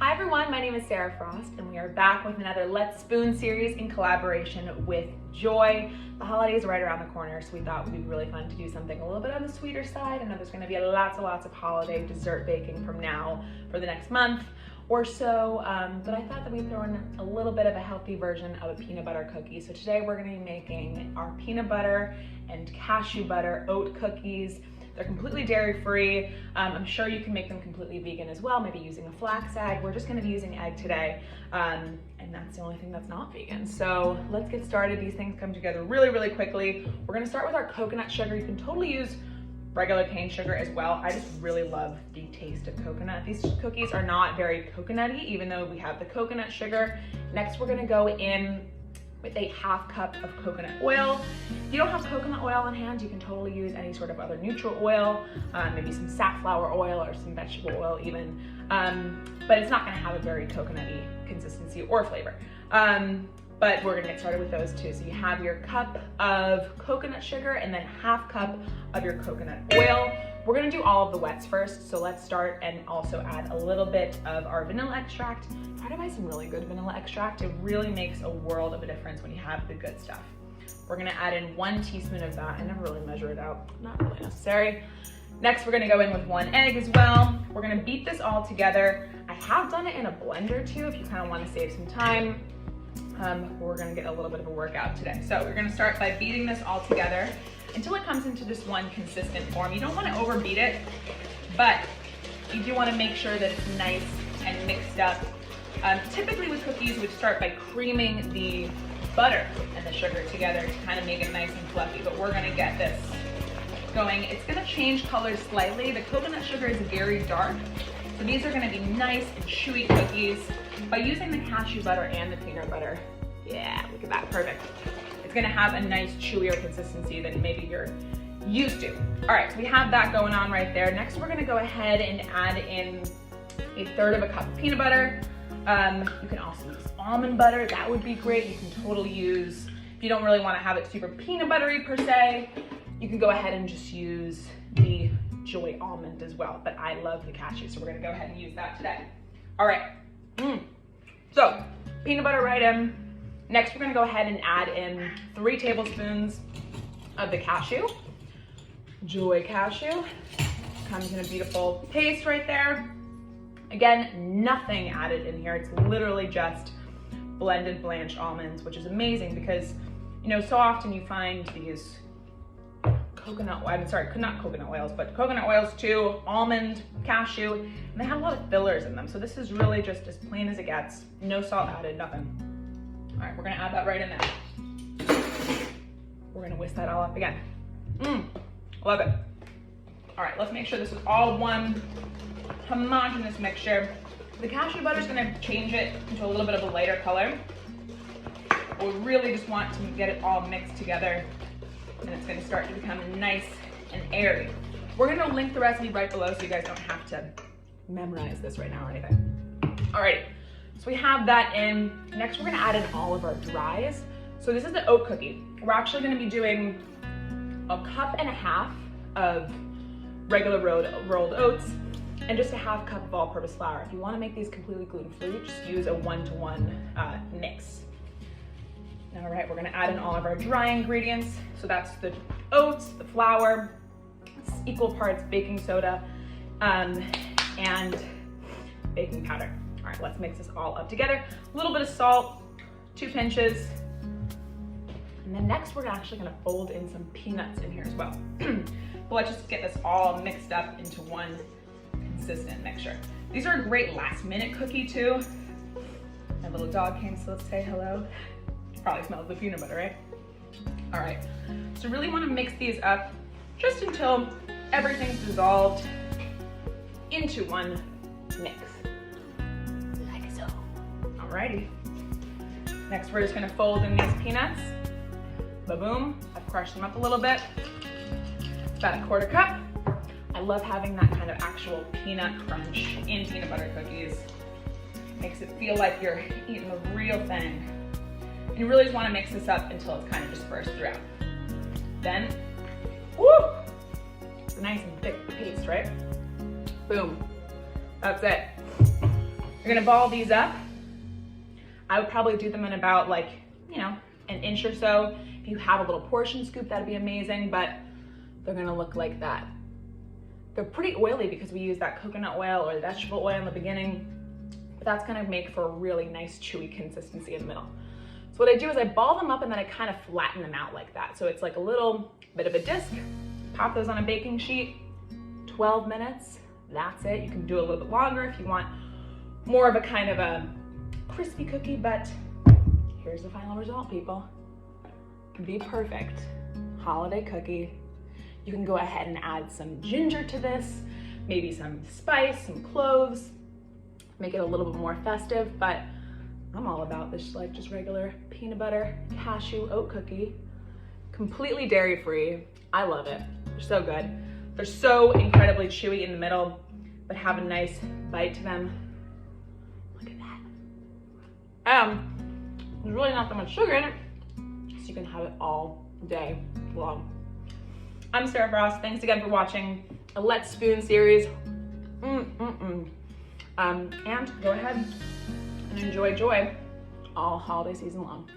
Hi everyone, my name is Sarah Frost and we are back with another Let's Spoon series in collaboration with Joy. The holidays are right around the corner, so we thought it would be really fun to do something a little bit on the sweeter side. I know there's going to be lots of holiday dessert baking from now for the next month or so, but I thought that we'd throw in a little bit of a healthy version of a peanut butter cookie. So today we're going to be making our peanut butter and cashew butter oat cookies. They're completely dairy-free. I'm sure you can make them completely vegan as well, maybe using a flax egg. We're just gonna be using egg today, and that's the only thing that's not vegan. So let's get started. These things come together really quickly. We're gonna start with our coconut sugar. You can totally use regular cane sugar as well. I just really love the taste of coconut. These cookies are not very coconutty, even though we have the coconut sugar. Next, we're gonna go in with a ½ cup of coconut oil. If you don't have coconut oil on hand, you can totally use any sort of other neutral oil, maybe some safflower oil or some vegetable oil even, but it's not gonna have a very coconutty consistency or flavor. But we're gonna get started with those too. So you have your cup of coconut sugar and then ½ cup of your coconut oil. We're gonna do all of the wets first, so let's start and also add a little bit of our vanilla extract. Try to buy some really good vanilla extract. It really makes a world of a difference when you have the good stuff. We're gonna add in 1 teaspoon of that. I never really measure it out, not really necessary. Next, we're gonna go in with 1 egg as well. We're gonna beat this all together. I have done it in a blender too, if you kind of wanna save some time. We're gonna get a little bit of a workout today. So we're gonna start by beating this all together until it comes into just one consistent form. You don't wanna overbeat it, but you do wanna make sure that it's nice and mixed up. Typically with cookies, we'd start by creaming the butter and the sugar together to kind of make it nice and fluffy, but we're gonna get this going. It's gonna change colors slightly. The coconut sugar is very dark, so these are gonna be nice and chewy cookies. By using the cashew butter and the peanut butter, yeah, look at that, perfect. It's gonna have a nice chewier consistency than maybe you're used to. All right, so we have that going on right there. Next, we're gonna go ahead and add in 1/3 cup of peanut butter. You can also use almond butter, that would be great. You can totally use, if you don't really wanna have it super peanut buttery per se, you can go ahead and just use the Joy almond as well, but I love the cashew, so we're gonna go ahead and use that today. All right, so peanut butter right in. Next, we're gonna go ahead and add in 3 tablespoons of the cashew. Joy cashew, comes in a beautiful paste right there. Again, nothing added in here. It's literally just blended blanched almonds, which is amazing because, you know, so often you find these not coconut oils, but coconut oils too, almond, cashew, and they have a lot of fillers in them. So this is really just as plain as it gets. No salt added, nothing. All right, we're gonna add that right in there. We're gonna whisk that all up again. Love it. All right, let's make sure this is all one homogeneous mixture. The cashew butter is gonna change it into a little bit of a lighter color. We really just want to get it all mixed together, and it's gonna start to become nice and airy. We're gonna link the recipe right below so you guys don't have to memorize this right now or anything. Alrighty, so we have that in. Next, we're gonna add in all of our dries. So this is the oat cookie. We're actually gonna be doing 1.5 cups of regular rolled oats and just a ½ cup of all-purpose flour. If you wanna make these completely gluten-free, just use a 1-to-1 mix. All right, we're gonna add in all of our dry ingredients. So that's the oats, the flour, it's equal parts baking soda, and baking powder. All right, let's mix this all up together. A little bit of salt, 2 pinches. And then next, we're actually gonna fold in some peanuts in here as well. But let's just get this all mixed up into one consistent mixture. These are a great last-minute cookie too. My little dog came, so let's say hello. Probably smells the peanut butter, right? All right, so really wanna mix these up just until everything's dissolved into one mix, like so. Alrighty. Next, we're just gonna fold in these peanuts. Ba-boom, I've crushed them up a little bit. About 1/4 cup. I love having that kind of actual peanut crunch in peanut butter cookies. Makes it feel like you're eating the real thing. You really just want to mix this up until it's kind of dispersed throughout. Then, woo! It's a nice and thick paste, right? Boom. That's it. You're gonna ball these up. I would probably do them in about like, you know, an inch or so. If you have a little portion scoop, that'd be amazing, but they're gonna look like that. They're pretty oily because we use that coconut oil or vegetable oil in the beginning, but that's gonna make for a really nice chewy consistency in the middle. So what I do is I ball them up and then I kind of flatten them out like that. So it's like a little bit of a disc. Pop those on a baking sheet, 12 minutes, that's it. You can do a little bit longer if you want more of a kind of a crispy cookie, but here's the final result, people. The perfect holiday cookie. You can go ahead and add some ginger to this, maybe some spice, some cloves, make it a little bit more festive, but I'm all about this like just regular peanut butter cashew oat cookie, completely dairy-free. I love it, they're so good. They're so incredibly chewy in the middle, but have a nice bite to them. Look at that. There's really not that much sugar in it, so you can have it all day long. I'm Sarah Frost. Thanks again for watching a Let's Spoon series. And go ahead and enjoy joy all holiday season long.